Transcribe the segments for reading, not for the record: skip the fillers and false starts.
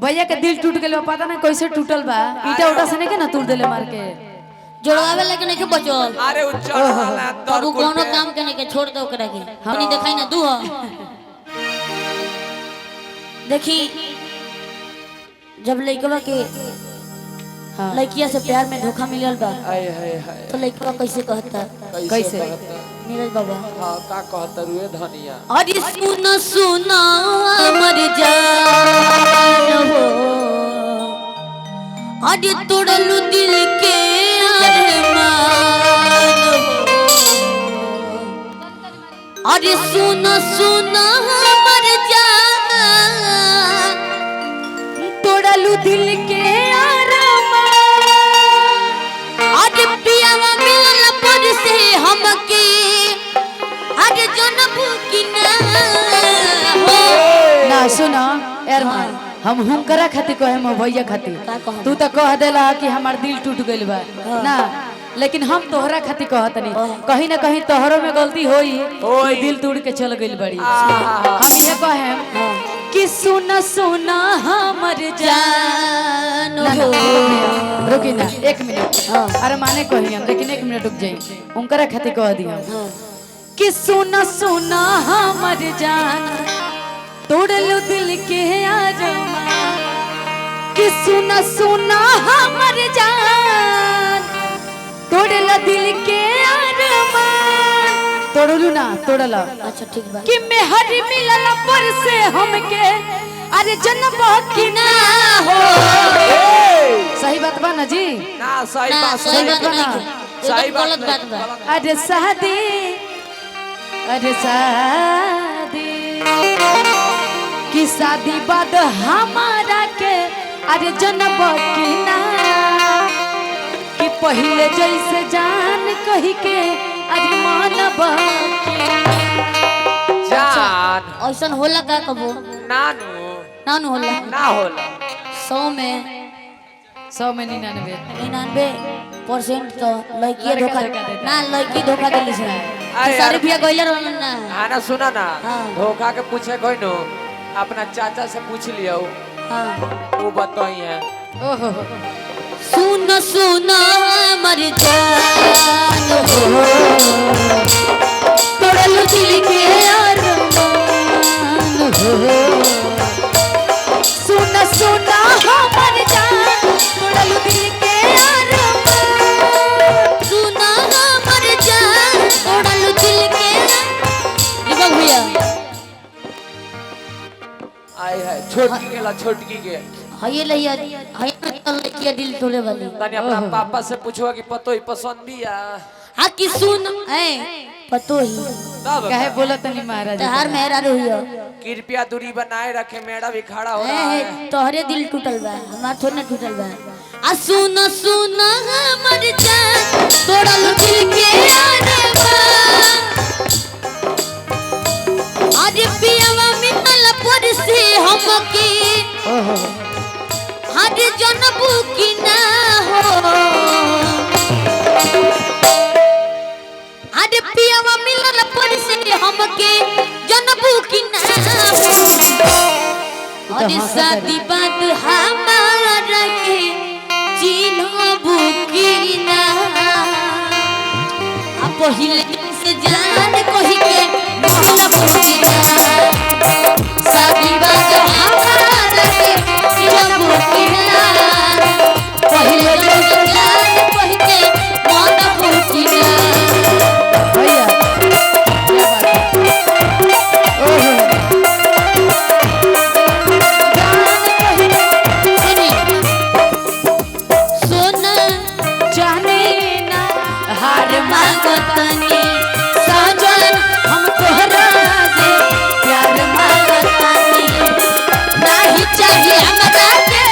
भैया के दिल टूट गइल पता ना कैसे टूटल बा ईटा उटा से नहीं के ना तोड़ देले मार के जोड़वावे लेके नहीं के बचल अरे उच्चर वाला अब कोनो काम के नहीं के छोड़ दो ओकरा के हमनी देखाई ना दू देखी जब लइकवा के हां लड़किया से प्यार में धोखा मिलल बा हाय हाय हाय तो लइकवा कैसे कहता कैसे नीरज बाबा हां का कहता रुए धनिया अरे सुना सुना मर जान हो अरे तोड़लू दिल के अरमान हो अरे सुना सुना मर जान तोड़लू दिल के अरमान अरे पियावा मिलल पर से हमके अरे जनबू की ना हो ना सुना अरमान हम हुनकरा खातिर कहे हम भैया खातिर का कहब? तू तो कह देला कि हमार दिल टूट गइल बा ना लेकिन हम तोहरा खातिर कहत नहीं कहीं ना कहीं तोहरो में गलती होई कि दिल टूट के चल गइल बड़ी हम ये कहे कि सुना सुना हमर जान जान ना, हो रुकी ना 1 मिनट अरे माने कही हम लेकिन 1 मिनट रुक जाई उनकरा खातिर कह दिया कि सुना सुना हमर जान तोड़लू दिल के अरमान कि सुना सुना हमर जान तोड़ला दिल के अरमान तोड़लू ना तोड़ला अच्छा ठीक बा कि मेहर मिलल पर से हमके अरे जन्म की ना हो सही बात बा ना जी ना सही ना बात सही बात नहीं के सही एकदम गलत बात बा अरे शादी कि शादी बाद हमारा के अरे जन्म की ना कि पहले जैसे जान कही के अरे मानब जान ऐसन होला का कबो नानू नानू होला ना होला 100 में 100 में 99% तो लड़की लड़का धोखा धोखा देता ना लड़की धोखा देली से अरे सारे यार। बिया गइले रहलन ना आना सुना ना हाँ। धोखा के पूछे कोई नो अपना चाचा से पूछ लियो हां वो बताई है ओहो सुन सुन मर जान हो तोड़लू दिल के अरमान हो सुना सुना हमर जान तोड़लू दिल के अरमान सुन मर जान तोड़लू दिल के दीपक भैया आए है छोटकी के ला छोटकी के हये लइया हये लड़की दिल तोड़े वाली तनी अपना पापा से पूछो कि पतो ही पसंद भी आ हाँ कि सुन ए पतो ही तब कहे बोला तनी महाराज तहार मेहरा रहियो कृपया दूरी बनाए रखे मेरा भी खड़ा हो रहा है तोहरे दिल टूटल बा हमार थोड़ी ना टूटल बा आ सुन सुन मर जान तोड़ल दिल के अरमान अरे पियावा मिलल पर से हमके ओहो हर जनबू की ना हो अरे पियावा मिलल पर से हमके जनबू की ना हो अरे शादी बाद हमारा के चिन्हबू की ना आ पहिले से जान कहि के मनबू की ना शादी बाद हमारा के चिन्हबू की ना पहिले से जान कहि के मनबू की ना भैया क्या बात है ओहो सुनी सोना जाने ना हार मांगतनी साजन हम तोहरा से प्यार मांगतनी नहीं चाहिए हमरा के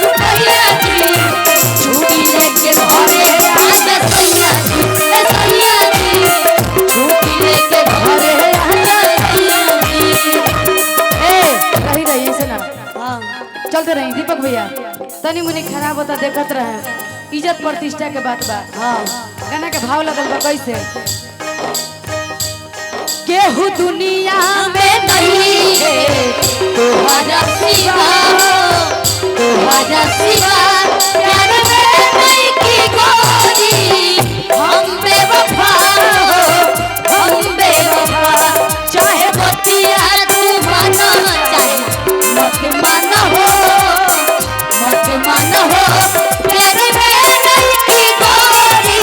रुपया जी छुट्टी लेके घरे आजा सैया जी ए सैया जी छुट्टी लेके घरे आजा सैया जी ए रही रही ऐसे ना हां चलते रही दीपक भैया तनी मुनी खराब होता देखत रहे इज्जत प्रतिष्ठा के बात बा हां गाना के भाव लगल बा कैसे केहू दुनिया में नहीं है तुम्हारा सिवा तुम्हारा सिवा प्यार में नहीं की गोरी हम बेवफा हम बेवफा चाहे बतिया तू मानो चाहे मत मानो प्यार में नहीं की गोरी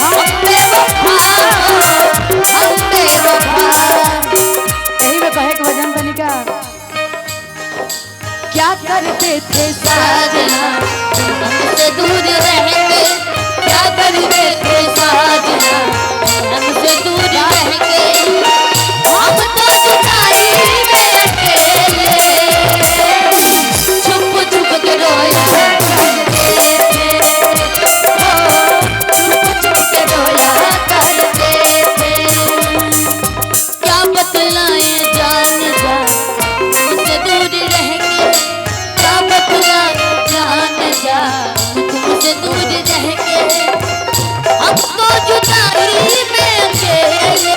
हम बेवफा यही में कहे के भजन तनिका क्या करते थे साजना हमसे दूर रहेंगे क्या करते थे साजना हमसे दूर रहेंगे हम तो जुदाई में अकेले छुप छुप के रोया करते थे छुप छुप के रोया करते थे क्या बतलाएं जान जा हमसे दूर रहेंगे क्या बतलाएं जान जा तुमसे दूर रहेंगे हम तो जुदाई में अकेले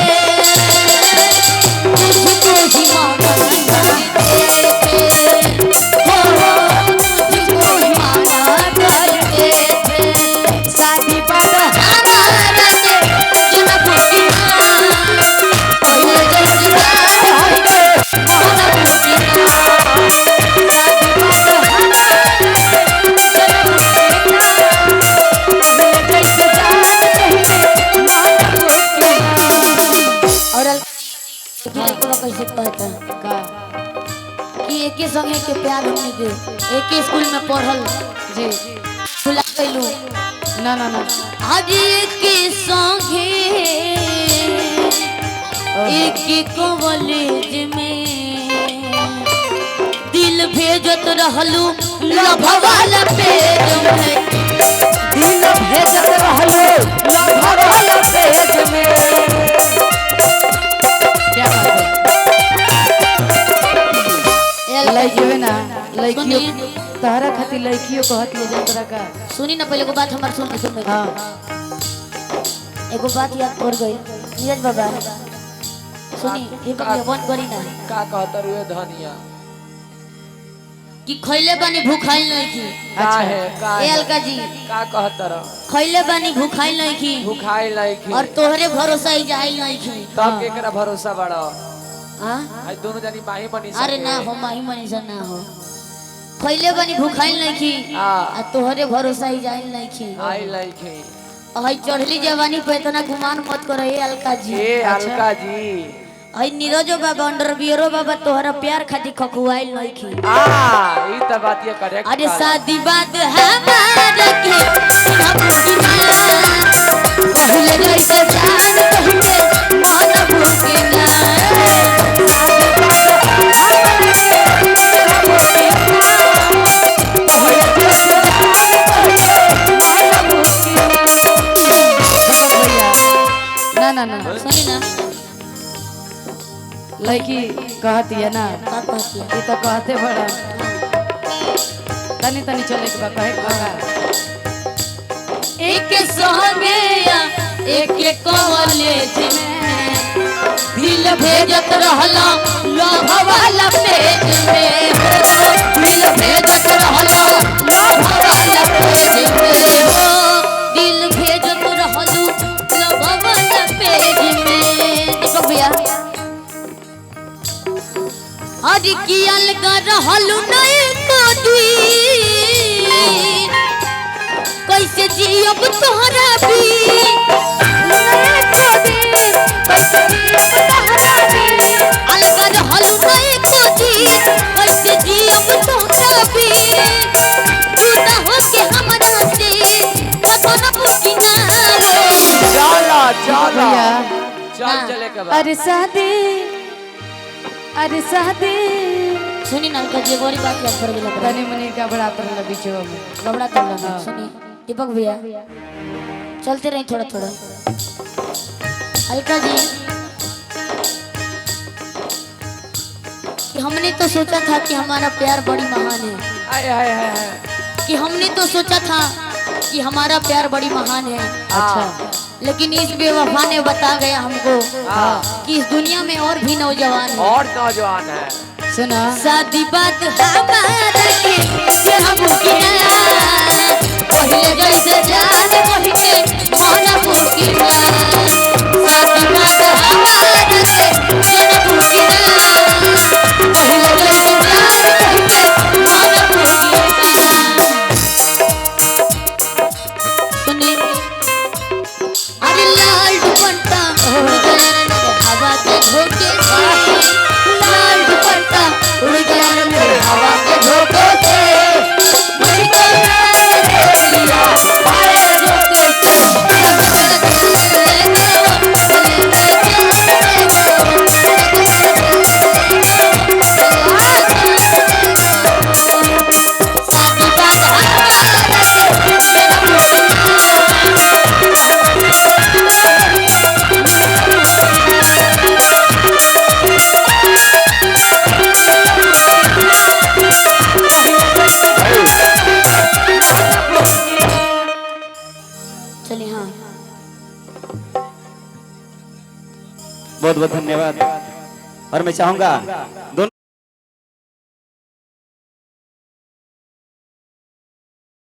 तुझको ही मांगा करते थे तुझको ही मांगा करते थे शादी बाद हमारा से जन्म की कोई कैसे कहता का कि एक ही संगे के प्यार हमने के एक ही स्कूल में पढ़ल जी भुला गइलू ना ना ना आज एक ही संगे एक ही कॉलेज में दिल भेजत रहलू लव वाला पेज में दिल भेजत रहलो लव वाला पेज में क्या बात है लइकियो ना लइकियो तहरा खातिर लइकियो कहत ले जा तोरा का सुनी ना पहले को बात हमार सुन के हां एगो बात याद पड़ गई नीरज बाबा सुनी दीपक ये बंद करी ना का कहता रुए धनिया कि खइले बानी भूखाइल नहीं की का है का ए है अलका जी का कहता रह खइले बानी भूखाइल नहीं की भुखाई लाइक और तोहरे भरोसा ही जाइल नहीं की तब केकरा भरोसा बड़ा हां आज दोनों जानी माही बनी अरे ना हो माही मनीषा ना हो खइले बानी भूखाइल नहीं की हां आ तोहरे भरोसा ही जाइल नहीं की आई लाइक है हई चढ़ली जवानी पे इतना गुमान मत करो ए अलका जी ए अलका जी हई नीरजो बाबा अंडरवियरो बाबा तोहरा प्यार खातिर खखुआइल नहीं की ई त बात ये करेक्ट अरे शादी बात हमारा के हम पहले जैसे जान कहते मन भूखना ना ना ना सुनी ना लड़की कहती है ना का कहती है ये तो कहते बड़ा तनी तनी चले के बा कहे के बा एक संगे एक कॉलेज में दिल भेजत रहला लव वाला पेज में दिल भेजत रहला लव वाला पेज में दिल भेजत रहलू लव वाला पेज में देखो भैया हर की अलगा रहलू नहीं कदी कैसे जियब तोहरा भी अलगा रहलू नहीं कदी कैसे जियब तोहरा भी जुदा होके हमरा से कतन बुकिना चला चला भैया चल चले के बाद अरे शादी सुनी ना का जे बड़ी बात याद कर गेला तनी मनी का बड़ा तरह बीचो में घबरा कर ला सुनी दीपक भैया चलते रही थोड़ा थोड़ा अलका जी कि हमने तो सोचा था कि हमारा प्यार बड़ी महान है आए हाय हाय हाय कि हमने तो सोचा था कि हमारा प्यार बड़ी महान है। अच्छा लेकिन इस बेवफा ने बता गया हमको कि इस दुनिया में और भी नौजवान हैं। और नौजवान है। सुना शादी बात हमारा के हम किया पहले जैसे जान वही के मन मुकिया। शादी बात हमारा के जन मुकिया पहले जैसे जान वही के मन मुकिया। सुनिए अरे लाल दुपट्टा उड़ गया हवा के झोंके से। लाल दुपट्टा उड़ गया हवा के झोंके से। मुझको लिया हवा झोंके से। साथी बात चलिए हाँ बहुत बहुत धन्यवाद। और मैं चाहूंगा दोनों